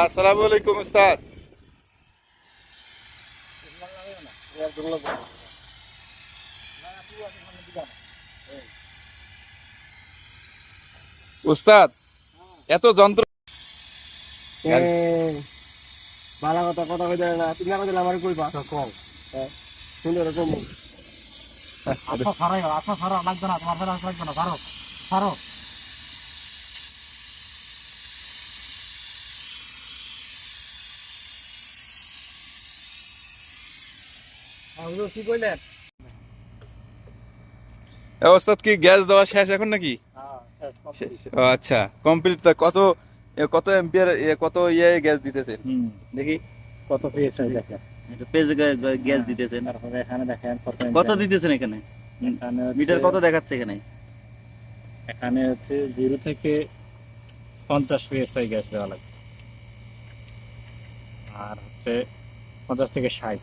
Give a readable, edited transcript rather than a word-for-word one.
আসসালামু আলাইকুম উস্তাদ। উস্তাদ এত যন্ত্র ভালো কথা কথা কইতে না তুমি না কইলে আমার কইবা কম সুন্দর কম আচ্ছা ছাড়াই আচ্ছা ছাড়া লাগবে না তোমার ছাড়া লাগবে না ছাড়ো ছাড়ো ওগুলো কি কইলেন উস্তাদ কি গ্যাস দেওয়া শেষ এখন নাকি? শেষ। ও আচ্ছা, কমপ্লিট। কত কত এম্পিয়ার কত গ্যাস দিতেছেন দেখি? কত পেয়েছে দেখেন এটা পেজ গ্যাস দিতেছেন, তারপরে এখানে দেখেন কত দিতেছেন এখানে? এখানে মিটার কত দেখাচ্ছে এখানে? এখানে হচ্ছে 0 থেকে 50 পিএসআই গ্যাস দেওয়া লাগবে, আর হচ্ছে 50 থেকে 60